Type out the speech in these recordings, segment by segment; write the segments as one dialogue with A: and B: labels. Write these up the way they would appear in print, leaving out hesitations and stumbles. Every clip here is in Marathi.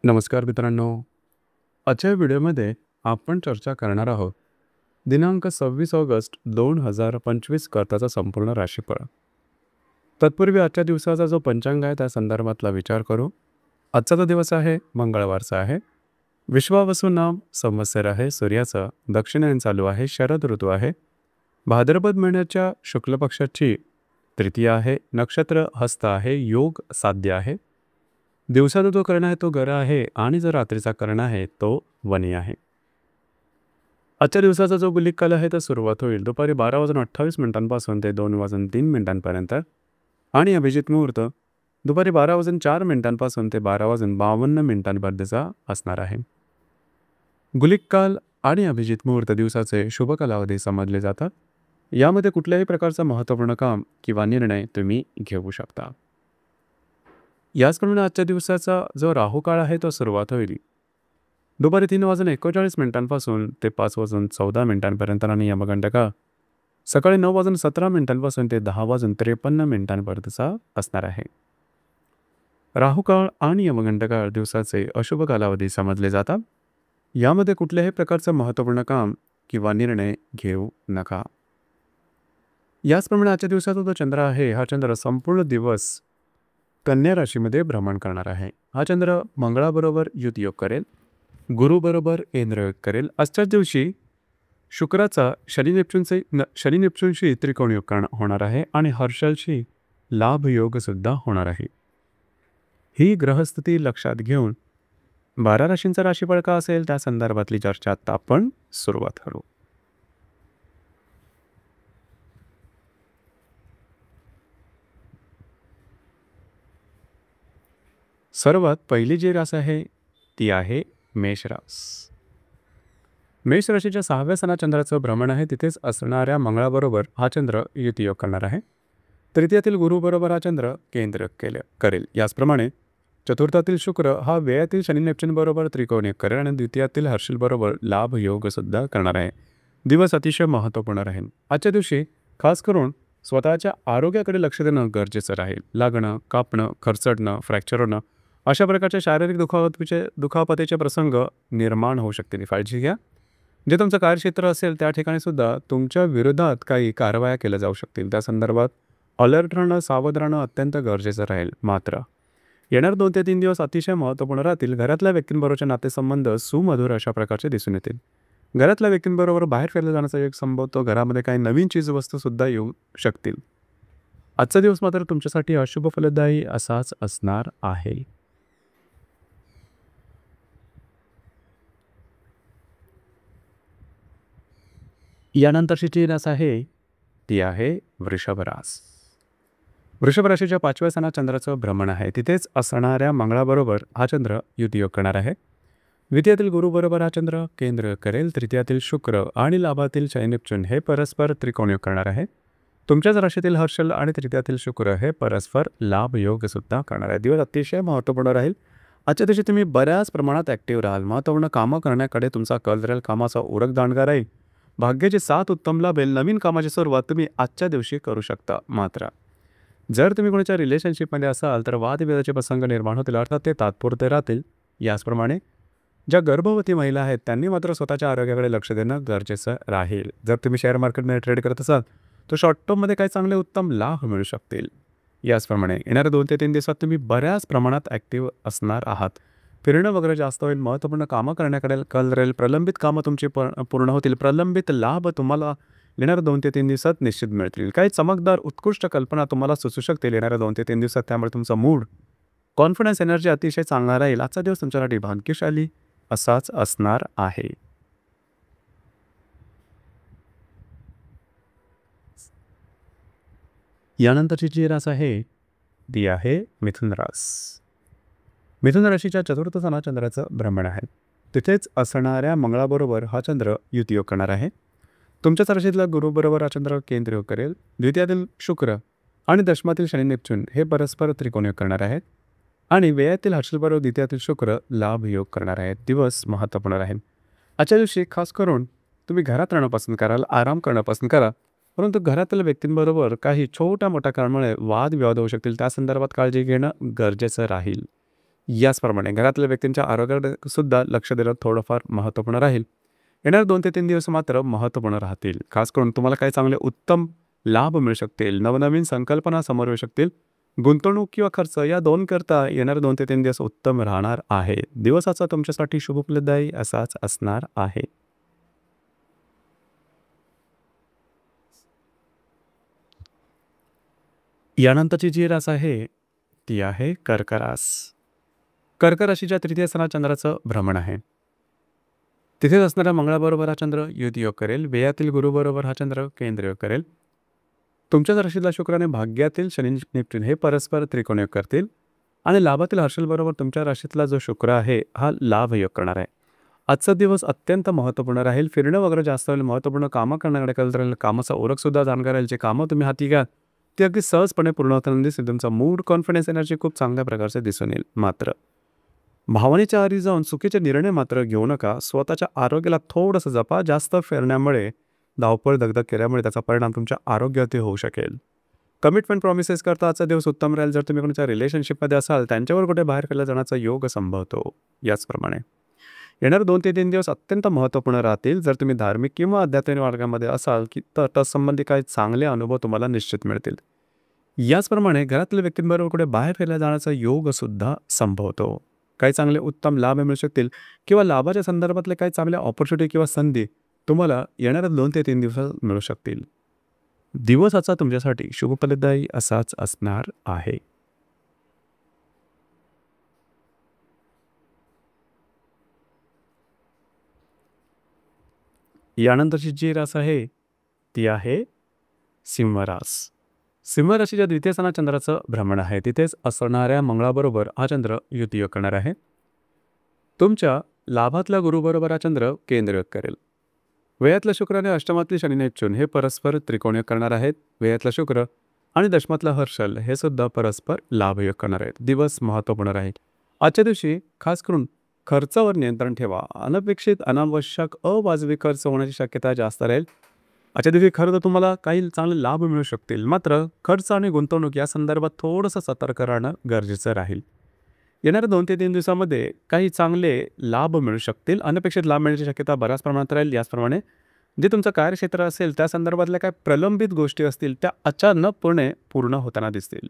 A: नमस्कार मित्रांनो. आजच्या व्हिडिओमध्ये आपण चर्चा करणार आहोत दिनांक 26 ऑगस्ट 2025 करताचा संपूर्ण राशीफळ. तत्पूर्वी आजच्या दिवसाचा जो पंचांग आहे त्या संदर्भातला विचार करू. आजचा जो दिवस आहे मंगळवारचा आहे. विश्वावसु नाम संवत्सर आहे. सूर्याचा दक्षिणायन चालू आहे. शरद ऋतू आहे. भाद्रपद महिन्याच्या शुक्ल पक्षाची तृतीया आहे. नक्षत्र हस्त आहे. योग साध्य आहे. दिवसाचा जो कर्ण आहे तो गर आहे आणि जो रात्रीचा कर्ण आहे तो वनी आहे. आजच्या दिवसाचा जो गुलिक काल आहे तो सुरुवात होईल दुपारी 12:28 ते 2:03 आणि अभिजित मुहूर्त दुपारी 12:04 ते 12:52 असणार आहे. गुलिक काल आणि अभिजित मुहूर्त दिवसाचे शुभ कालावधी समजले जातात. यामध्ये कुठल्याही प्रकारचं महत्त्वपूर्ण काम किंवा निर्णय तुम्ही घेऊ शकता. याचप्रमाणे आजच्या दिवसाचा जो राहू काळ आहे तो सुरुवात होईल दुपारी 3:41 ते 5:14 आणि यमगंडका सकाळी 9:17 ते 10:53 असणार आहे. राहू काळ आणि यमगंडकाळ दिवसाचे अशुभ कालावधी समजले जातात. यामध्ये कुठल्याही प्रकारचं महत्त्वपूर्ण काम किंवा निर्णय घेऊ नका. याचप्रमाणे आजच्या दिवसाचा जो चंद्र आहे हा चंद्र संपूर्ण दिवस कन्या राशीमध्ये भ्रमण करणार आहे. हा चंद्र मंगळाबरोबर युतियोग करेल, गुरुबरोबर इंद्रयोग करेल. आजच्याच दिवशी शुक्राचा शनी नेपच्यूनशी त्रिकोण योग होणार आहे आणि हर्षलशी लाभ योग सुद्धा होणार आहे. ही ग्रहस्थिती लक्षात घेऊन 12 राशींचा राशीफळ का असेल त्या संदर्भातली चर्चा आता आपण सुरुवात करू. सर्वात पहिली जी रास आहे ती आहे मेष रास. मेष राशीच्या 6व्या स्थानात चंद्राचं भ्रमण आहे. तिथेच असणाऱ्या मंगळाबरोबर हा चंद्र युतियोग करणार आहे. तृतीयातील गुरुबरोबर हा चंद्र केंद्र करेल. याचप्रमाणे चतुर्थातील शुक्र हा व्ययातील शनी नेपच्यून बरोबर त्रिकोण योग करेल आणि द्वितीयातील हर्षल बरोबर लाभ योग सुद्धा करणार आहे. दिवस अतिशय महत्त्वपूर्ण राहील. आजच्या दिवशी खास करून स्वतःच्या आरोग्याकडे लक्ष देणं गरजेचं राहील. लागणं, कापणं, खरचडणं, फ्रॅक्चर होणं अशा प्रकारचे शारीरिक दुखापतीचे प्रसंग निर्माण होऊ शकतील. काळजी घ्या. जे तुमचं कार्यक्षेत्र असेल त्या ठिकाणी सुद्धा तुमच्या विरोधात काही कारवाया केल्या जाऊ शकतील. त्या संदर्भात अलर्ट राहणं, सावध राहणं अत्यंत गरजेचं राहील. मात्र येणार 2 ते 3 दिवस अतिशय महत्त्वपूर्ण राहतील. घरातल्या व्यक्तींबरोबरचे नातेसंबंध सुमधुर अशा प्रकारचे दिसून येतील. घरातल्या व्यक्तींबरोबर बाहेर फिरला जाण्याचा एक संभवतो. घरामध्ये काही नवीन चीजवस्तू सुद्धा येऊ शकतील. आजचा दिवस मात्र तुमच्यासाठी अशुभ फलदायी असाच असणार आहे. यानंतरची जी रास आहे ती आहे वृषभ रास. वृषभ राशीच्या 5व्या स्थानात चंद्राचं भ्रमण आहे. तिथेच असणाऱ्या मंगळाबरोबर हा चंद्र युतियोग करणार आहे. द्वितीयातील गुरुबरोबर हा चंद्र केंद्र करेल. तृतीयातील शुक्र आणि लाभातील शनी नेपच्यून हे परस्पर त्रिकोण योग करणार आहे. तुमच्याच राशीतील हर्षल आणि तृतीयातील शुक्र हे परस्पर लाभ योग सुद्धा करणार आहे. दिवस अतिशय महत्त्वपूर्ण राहील. आजच्या दिवशी तुम्ही बऱ्याच प्रमाणात ॲक्टिव्ह राहाल. महत्त्वपूर्ण कामं करण्याकडे तुमचा कल राहील. कामाचा उरक दांडगा राहील. भाग्याची साथ उत्तम लाभेल. नवीन कामाची सुरुवात तुम्ही आजच्या दिवशी करू शकता. मात्र जर तुम्ही कोणाच्या रिलेशनशिपमध्ये असाल तर वादविवादाचे प्रसंग निर्माण होतील. अर्थात ते तात्पुरते राहतील. याचप्रमाणे ज्या गर्भवती महिला आहेत त्यांनी मात्र स्वतःच्या आरोग्याकडे लक्ष देणं गरजेचं राहील. जर तुम्ही शेअर मार्केटमध्ये ट्रेड करत असाल तर शॉर्ट टर्ममध्ये काही चांगले उत्तम लाभ मिळू शकतील. याचप्रमाणे येणाऱ्या 2 ते 3 दिवसात तुम्ही बऱ्याच प्रमाणात ॲक्टिव्ह असणार आहात. फिरणं वगैरे जास्त होईल. महत्त्वपूर्ण कामं करण्याकडे कल राहील. प्रलंबित कामं तुमची पूर्ण होतील. प्रलंबित लाभ तुम्हाला येणाऱ्या 2 ते 3 दिवसात निश्चित मिळतील. काही चमकदार उत्कृष्ट कल्पना तुम्हाला सुचू शकतील येणाऱ्या 2 ते 3 दिवसात. त्यामुळे तुमचा मूड, कॉन्फिडन्स, एनर्जी अतिशय चांगला राहील. आजचा दिवस तुमच्यासाठी भाग्यशाली असाच असणार आहे. यानंतरची जी रास आहे ती आहे मिथुन रास. मिथुन राशीच्या 4थ्या स्थानात चंद्राचं भ्रमण आहे. तिथेच असणाऱ्या मंगळाबरोबर हा चंद्र युतियोग करणार आहे. तुमच्याच राशीतल्या गुरुबरोबर हा चंद्र केंद्र योग करेल. द्वितीयातील शुक्र आणि दशमातील शनी नेपच्यून हे परस्पर त्रिकोण योग करणार आहेत आणि व्ययातील हर्षलबरोबर द्वितीयातील शुक्र लाभ योग करणार आहेत. दिवस महत्त्वपूर्ण राहील. आजच्या दिवशी खास करून तुम्ही घरात राहणं पसंत कराल, आराम करणं पसंत करा. परंतु घरातील व्यक्तींबरोबर काही छोट्या मोठ्या कारणामुळे वादविवाद होऊ शकतील. त्या संदर्भात काळजी घेणं गरजेचं राहील. याचप्रमाणे घरातल्या व्यक्तींच्या आरोग्याकडे सुद्धा लक्ष देणं थोडंफार महत्त्वपूर्ण राहील. येणारे 2 ते 3 दिवस मात्र महत्त्वपूर्ण राहतील. खास करून तुम्हाला काही चांगले उत्तम लाभ मिळू शकतील, नवनवीन संकल्पना समोर येऊ शकतील. गुंतवणूक किंवा खर्च या 2 करता येणारे 2 ते 3 दिवस उत्तम राहणार आहे. दिवसाचा तुमच्यासाठी शुभफलदायी असाच असणार आहे. यानंतरची जी रास आहे ती आहे कर्क रास. कर्क राशीच्या तृतीय स्थानात चंद्राचं भ्रमण आहे. तिथेच असणाऱ्या मंगळाबरोबर हा चंद्र युतियोग करेल. व्ययातील गुरुबरोबर हा चंद्र केंद्रयोग करेल. तुमच्याच राशीतला शुक्राने भाग्यातील शनी नेपच्यून हे परस्पर त्रिकोणयोग करतील आणि लाभातील हर्षलबरोबर तुमच्या राशीतला जो शुक्र आहे हा लाभयोग करणार आहे. आजचा दिवस अत्यंत महत्त्वपूर्ण राहील. फिरणं वगैरे जास्त होईल. महत्त्वपूर्ण कामं करण्याकडे कल राहील. कामाचा ओळखसुद्धा जाणकार राहील. जे कामं तुम्ही हाती घ्या ते अगदी सहजपणे पूर्ण होताना दिसेल. तुमचा मूड, कॉन्फिडन्स, एनर्जी खूप चांगल्या प्रकारचे दिसून येईल. मात्र भावनेच्या आहारी जाऊन चुकीचे निर्णय मात्र घेऊ नका. स्वतःच्या आरोग्याला थोडंसं जपा. जास्त फिरण्यामुळे, धावपळ, दगदग केल्यामुळे त्याचा परिणाम तुमच्या आरोग्यावरती होऊ शकेल. कमिटमेंट प्रॉमिसेस करता आजचा दिवस उत्तम राहील. जर तुम्ही कोणाच्या रिलेशनशिपमध्ये असाल त्यांच्यावर कुठे बाहेर फिरला जाण्याचा योग संभवतो. याचप्रमाणे येणारे 2 ते 3 दिवस अत्यंत महत्त्वपूर्ण राहतील. जर तुम्ही धार्मिक किंवा आध्यात्मिक मार्गामध्ये असाल की तर तत्संबंधी काही चांगले अनुभव तुम्हाला निश्चित मिळतील. याचप्रमाणे घरातल्या व्यक्तींबरोबर कुठे बाहेर फिरला जाण्याचा योग सुद्धा संभवतो. काही चांगले उत्तम लाभ मिळू शकतील किंवा लाभाच्या संदर्भातले काही चांगल्या ऑपॉर्च्युनिटी किंवा संधी तुम्हाला येणाऱ्या 2 ते 3 दिवसात मिळू शकतील. दिवसाचा तुमच्यासाठी शुभफलदायी असाच असणार आहे. यानंतरची जी रास आहे ती आहे सिंह रास. सिंह राशीच्या द्वितीय स्थानात चंद्राचं भ्रमण आहे. तिथेच असणाऱ्या मंगळाबरोबर हा चंद्र युतियोग करणार आहे. तुमच्या लाभातल्या गुरुबरोबर हा चंद्र केंद्रयोग करेल. व्ययातल्या शुक्राने अष्टमातली शनी नेपच्यून हे परस्पर त्रिकोणयोग करणार आहेत. व्ययातला शुक्र आणि दशमातला हर्षल हे सुद्धा परस्पर लाभयोग करणार आहेत. दिवस महत्त्वपूर्ण राहील. आजच्या दिवशी खास करून खर्चावर नियंत्रण ठेवा. अनपेक्षित, अनावश्यक, अवाजवी खर्च होण्याची शक्यता जास्त राहील. आजच्या दिवशी खरं तर तुम्हाला काही चांगले लाभ मिळू शकतील. मात्र खर्च आणि गुंतवणूक या संदर्भात थोडंसं सतर्क राहणं गरजेचं राहील. येणाऱ्या 2 ते 3 दिवसामध्ये काही चांगले लाभ मिळू शकतील. अनपेक्षित लाभ मिळण्याची शक्यता बऱ्याच प्रमाणात राहील. याचप्रमाणे जे तुमचं कार्यक्षेत्र असेल त्या संदर्भातल्या काही प्रलंबित गोष्टी असतील त्या अचानकपणे पूर्ण होताना दिसतील.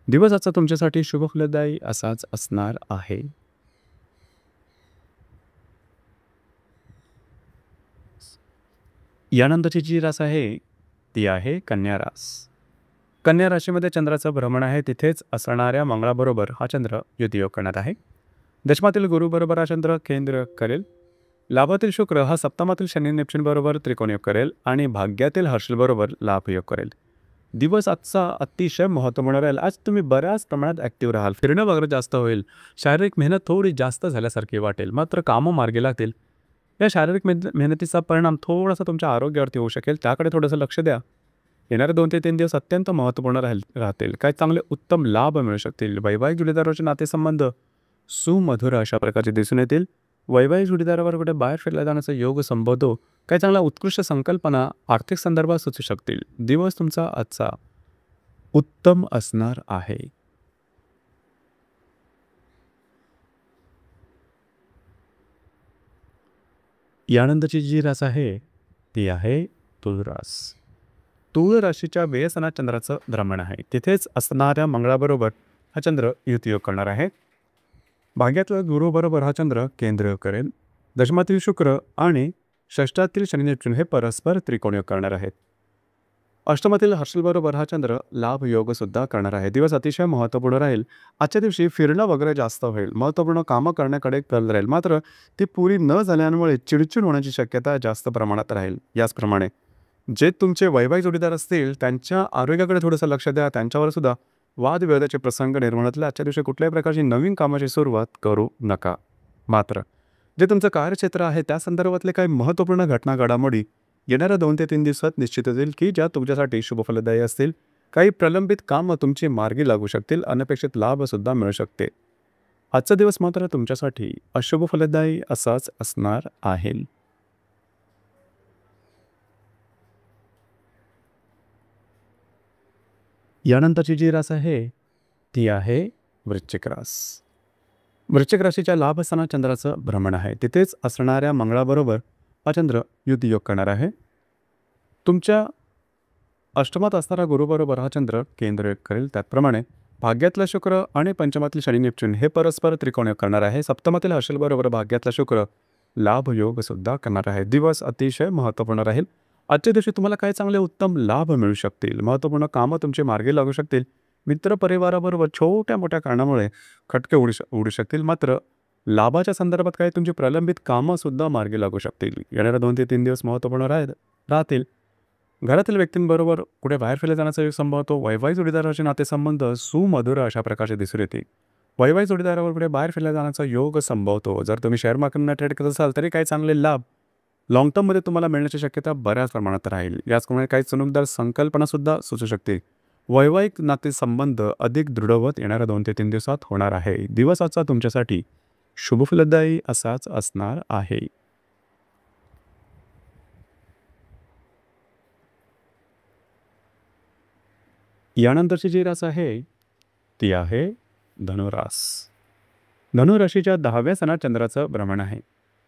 A: दिवसाचा तुमच्यासाठी शुभफलदायी असाच असणार आहे. यानंतरची जी रास आहे ती आहे कन्या रास. कन्या राशीमध्ये चंद्राचं भ्रमण आहे. तिथेच असणाऱ्या मंगळाबरोबर हा चंद्र युतियोग करणार आहे. दशमातील गुरुबरोबर हा चंद्र केंद्र करेल. लाभातील शुक्र हा सप्तमातील शनी नेपच्यून बरोबर त्रिकोणयोग करेल आणि भाग्यातील हर्षलबरोबर लाभयोग करेल. दिवस आजचा अतिशय महत्त्वपूर्ण राहील. आज तुम्ही बऱ्याच प्रमाणात ॲक्टिव्ह राहाल. फिरणं वगैरे जास्त होईल. शारीरिक मेहनत थोडी जास्त झाल्यासारखी वाटेल. मात्र कामं मार्गी लागतील. या शारीरिक मेहनतीचा परिणाम थोडासा तुमच्या आरोग्यावरती होऊ शकेल. त्याकडे थोडंसं लक्ष द्या. येणारे 2 ते 3 दिवस अत्यंत महत्त्वपूर्ण राहतील. काही चांगले उत्तम लाभ मिळू शकतील. वैवाहिक जोडीदाराचे नातेसंबंध सुमधुर अशा प्रकारचे दिसून येतील. वैवाहिक जोडीदारावर कुठे बाहेर फिरला जाण्याचा योग संभवतो. काही चांगल्या उत्कृष्ट संकल्पना आर्थिक संदर्भात सुचू शकतील. दिवस तुमचा आजचा उत्तम असणार आहे. यानंतरची जी रास आहे ती आहे तुळ रास. तुळ राशीच्या व्ययस्थानात चंद्राचं भ्रमण आहे. तिथेच असणाऱ्या मंगळाबरोबर हा चंद्र युतियोग करणार आहे. भाग्यातल्या गुरुबरोबर हा चंद्र केंद्र करेल. दशमातील शुक्र आणि षष्ठातील शनी नेपच्यून हे परस्पर त्रिकोणयोग करणार आहेत. अष्टमातील हर्षलबरोबर हा चंद्र लाभ योग सुद्धा करणार आहे. दिवस अतिशय महत्त्वपूर्ण राहील. आजच्या दिवशी फिरणं वगैरे जास्त होईल. महत्त्वपूर्ण कामं करण्याकडे कल राहील. मात्र ती पुरी न झाल्यामुळे चिडचिड होण्याची शक्यता जास्त प्रमाणात राहील. याचप्रमाणे जे तुमचे वैवाहिक जोडीदार असतील त्यांच्या आरोग्याकडे थोडंसं लक्ष द्या. त्यांच्यावर सुद्धा वादविवादाचे प्रसंग निर्माण होतील. आजच्या दिवशी कुठल्याही प्रकारची नवीन कामाची सुरुवात करू नका. मात्र जे तुमचं कार्यक्षेत्र आहे त्या संदर्भातले काही महत्त्वपूर्ण घटना घडामोडी येणाऱ्या 2 ते 3 दिवसात निश्चित होतील की ज्या तुमच्यासाठी शुभफलदायी असतील. काही प्रलंबित कामं तुमची मार्गी लागू शकतील. अनपेक्षित लाभसुद्धा मिळू शकते. आजचा दिवस मात्र तुमच्यासाठी अशुभफलदायी असाच असणार आहे. यानंतरची जी रास आहे ती आहे वृश्चिक रास. वृश्चिक राशीच्या लाभस्थानात चंद्राचं भ्रमण आहे. तिथेच असणाऱ्या मंगळाबरोबर हा चंद्र युतियोग करणार आहे. तुमच्या अष्टमात असणारा गुरुबरोबर हा चंद्र केंद्रयोग करेल. त्याचप्रमाणे भाग्यातला शुक्र आणि पंचमातील शनी नेपच्यून हे परस्पर त्रिकोणयोग करणार आहे. सप्तमातील हर्षलबरोबर भाग्यातला शुक्र लाभयोग सुद्धा करणार आहे. दिवस अतिशय महत्त्वपूर्ण राहील. आजच्या दिवशी तुम्हाला काही चांगले उत्तम लाभ मिळू शकतील. महत्त्वपूर्ण कामं तुमचे मार्गी लागू शकतील. मित्रपरिवाराबरोबर छोट्या मोठ्या कारणामुळे खटके उडू शकतील. मात्र लाभाच्या संदर्भात काही तुमची प्रलंबित कामंसुद्धा मार्गी लागू शकतील. येणाऱ्या 2 ते 3 दिवस महत्त्वपूर्ण राहतील. घरातील व्यक्तींबरोबर कुठे बाहेर फिरले जाण्याचा योग संभवतो. वैवाहिक जोडीदाराचे नातेसंबंध सुमधुर अशा प्रकारचे दिसून येतील. वैवाहिक जोडीदारावर कुठे बाहेर फिरल्या जाण्याचा योग संभवतो. जर तुम्ही शेअर मार्केटमध्ये ट्रेड करत असाल तरी काही चांगले लाभ लाँग टर्ममध्ये तुम्हाला मिळण्याची शक्यता बऱ्याच प्रमाणात राहील. याचप्रमाणे काही चमकदार संकल्पनासुद्धा सुचू शकते. वैवाहिक नातेसंबंध अधिक दृढवत येणाऱ्या 2 ते 3 दिवसात होणार आहे. दिवस आजचा तुमच्यासाठी शुभफलदायी असाच असणार आहे. यानंतरची जी रास आहे ती आहे धनुरास. धनुराशीच्या 10व्या सणात चंद्राचं भ्रमण आहे.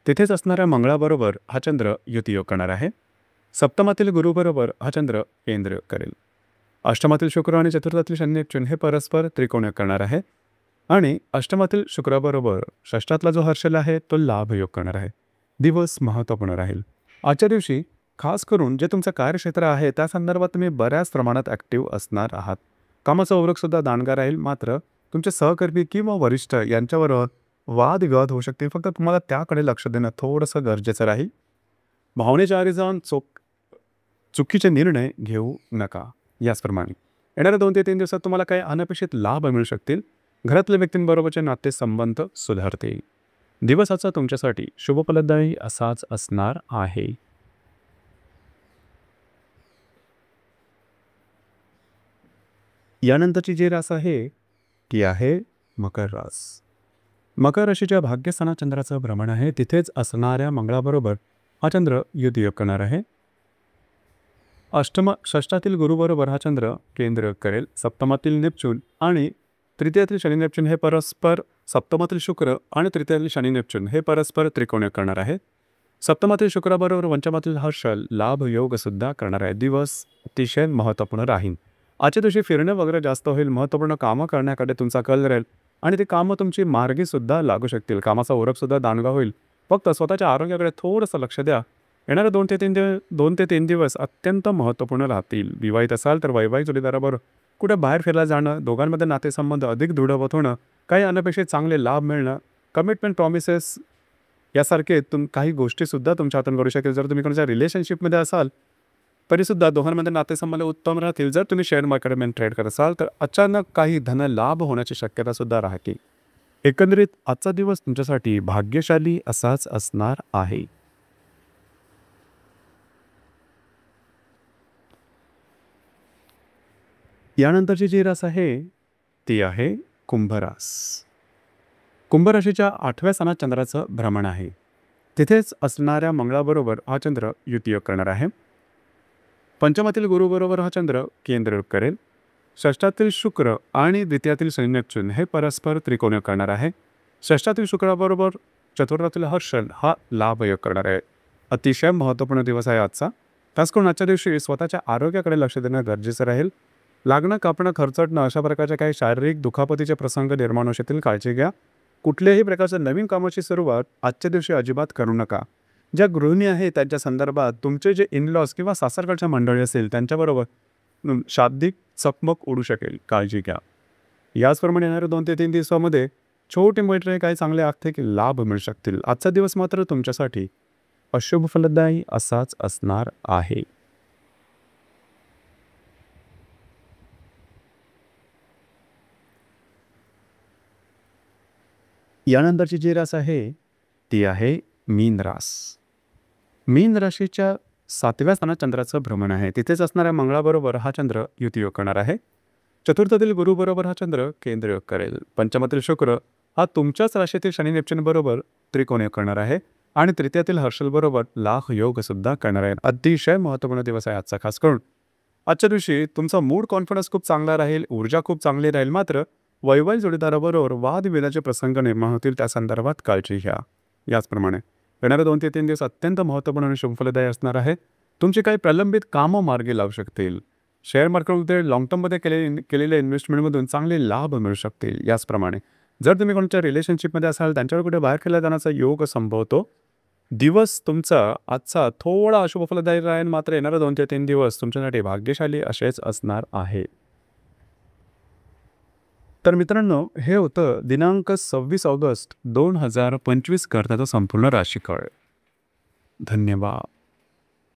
A: तिथेच असणाऱ्या मंगळाबरोबर हा चंद्र युतियोग करणार आहे. सप्तमातील गुरुबरोबर हा चंद्र केंद्रयोग करेल. अष्टमातील शुक्र आणि चतुर्थातील शनी नेपच्यून हे परस्पर त्रिकोणयोग करणार आहे. आणि अष्टमातील शुक्राबरोबर षष्ठातला जो हर्षल आहे तो लाभयोग करणार आहे. दिवस महत्त्वपूर्ण राहील. आजच्या दिवशी खास करून जे तुमचं कार्यक्षेत्र आहे त्या संदर्भात तुम्ही बऱ्याच प्रमाणात ॲक्टिव्ह असणार आहात. कामाचा ओरखसुद्धा दांडगा राहील. मात्र तुमचे सहकर्मी किंवा वरिष्ठ यांच्यावर वादविवाद होऊ शकतील. फक्त तुम्हाला त्याकडे लक्ष देणं थोडंसं गरजेचं राहील. भावनेच्या आरी जाऊन चुकीचे निर्णय घेऊ नका. याचप्रमाणे येणाऱ्या 2 ते 3 दिवसात तुम्हाला काही अनपेक्षित लाभ मिळू शकतील. घरातल्या व्यक्तींबरोबरचे नातेसंबंध सुधारतील. दिवसाचा तुमच्यासाठी शुभफलदायी असाच असणार आहे. यानंतरची जी रास आहे ती आहे मकर रास. मकर राशीच्या भाग्यस्थानात चंद्राचं भ्रमण आहे. तिथेच असणाऱ्या मंगळाबरोबर हा चंद्र युतियोग करणार आहे. षष्ठातील गुरुबरोबर हा चंद्र केंद्रयोग करेल. सप्तमातील नेपच्यून आणि तृतीयातील शनी नेपच्यून हे परस्पर सप्तमातील शुक्र आणि तृतीयातील शनी नेपच्यून हे परस्पर त्रिकोणयोग करणार आहे. सप्तमातील शुक्राबरोबर पंचमातील हर्षल लाभयोग सुद्धा करणार आहे. दिवस अतिशय महत्त्वपूर्ण राहील. आजच्या दिवशी फिरणं वगैरे जास्त होईल. महत्त्वपूर्ण कामं करण्याकडे तुमचा कल राहील आणि ती कामं तुमची मार्गीसुद्धा लागू शकतील. कामाचा ओरखसुद्धा दांडगा होईल. फक्त स्वतःच्या आरोग्याकडे थोडंसं लक्ष द्या. येणारे 2 ते 3 दिवस अत्यंत महत्त्वपूर्ण राहतील. विवाहित असाल तर वैवाहिक जोडीदाराबरोबर कुठे बाहेर फिरायला जाणं, दोघांमध्ये नातेसंबंध अधिक दृढवत होणं, काही अनपेक्षित चांगले लाभ मिळणं, कमिटमेंट प्रॉमिसेस यासारखे काही गोष्टीसुद्धा तुमच्या हातून घडू शकेल. जर तुम्ही कोणाच्या रिलेशनशिपमध्ये असाल तरीसुद्धा दोघांमध्ये नातेसंबंध उत्तम राहतील. जर तुम्ही शेअर मार्केटमध्ये ट्रेड करत असाल तर अचानक काही धनलाभ होण्याची शक्यतासुद्धा राहते. एकंदरीत आजचा दिवस तुमच्यासाठी भाग्यशाली असाच असणार आहे. यानंतरची जी रास आहे ती आहे कुंभरास. कुंभराशीच्या 8व्या स्थानात चंद्राचं भ्रमण आहे. तिथेच असणाऱ्या मंगळाबरोबर हा चंद्र युतियोग करणार आहे. पंचमातील गुरुबरोबर हा चंद्र केंद्रयोग करेल. षष्ठातील शुक्र आणि द्वितीयातील शनी नेपच्यून हे परस्पर त्रिकोणयोग करणार आहे. षष्ठातील शुक्राबरोबर चतुर्थातील हर्षल हा लाभयोग करणार आहे. अतिशय महत्त्वपूर्ण दिवस आहे आजचा. खास करून आजच्या दिवशी स्वतःच्या आरोग्याकडे लक्ष देणं गरजेचं राहील. लागणं, कापणं, खरचटणं अशा प्रकारच्या काही शारीरिक दुखापतीचे प्रसंग निर्माण होऊ शकतील. काळजी घ्या. कुठल्याही प्रकारच्या नवीन कामाची सुरुवात आजच्या दिवशी अजिबात करू नका. ज्या गृहिणी आहेत त्यांच्या संदर्भात तुमचे जे इनलॉज किंवा सासरकडच्या मंडळी असेल त्यांच्याबरोबर शाब्दिक चकमक उडू शकेल. काळजी घ्या. याचप्रमाणे येणाऱ्या 2 ते 3 दिवसामध्ये छोटे मोठे काही चांगले आर्थिक लाभ मिळू शकतील. आजचा दिवस मात्र तुमच्यासाठी अशुभ फलदायी असाच असणार आहे. यानंतरची जी रास आहे ती आहे मीन रास. मीन राशीच्या 7व्या स्थानात चंद्राचं भ्रमण आहे. तिथेच असणाऱ्या मंगळाबरोबर हा चंद्र युतियोग करणार आहे. चतुर्थातील गुरुबरोबर हा चंद्र केंद्रयोग करेल. पंचमातील शुक्र हा तुमच्याच राशीतील शनी नेपच्यून बरोबर त्रिकोणयोग करणार आहे आणि तृतीयातील हर्षल बरोबर लाख योग सुद्धा करणार आहे. अतिशय महत्त्वपूर्ण दिवस आहे आजचा. खास करून आजच्या दिवशी तुमचा मूड कॉन्फिडन्स खूप चांगला राहील. ऊर्जा खूप चांगली राहील. मात्र वैवाहिक जोडीदाराबरोबर वादविवादाचे प्रसंग निर्माण होतील त्या संदर्भात काळजी घ्या. याचप्रमाणे येणारे 2 ते 3 दिवस अत्यंत महत्त्वपूर्ण आणि शुभफलदायी असणार आहे. तुमची काही प्रलंबित कामं मार्गी लावू शकतील. शेअर मार्केटमध्ये लाँग टर्ममध्ये केलेल्या इन्व्हेस्टमेंटमधून चांगले लाभ मिळू शकतील. याचप्रमाणे जर तुम्ही कोणाच्या रिलेशनशिपमध्ये असाल त्यांच्यावर कुठे बाहेर केला जाण्याचा योग संभवतो. दिवस तुमचा आजचा थोडा अशुभफलदायी राहील, मात्र येणारे 2 ते 3 दिवस तुमच्यासाठी भाग्यशाली असेच असणार आहे. तर मित्रांनो, हे होतं दिनांक 26 ऑगस्ट 2025 करताचं संपूर्ण राशीफळ. धन्यवाद.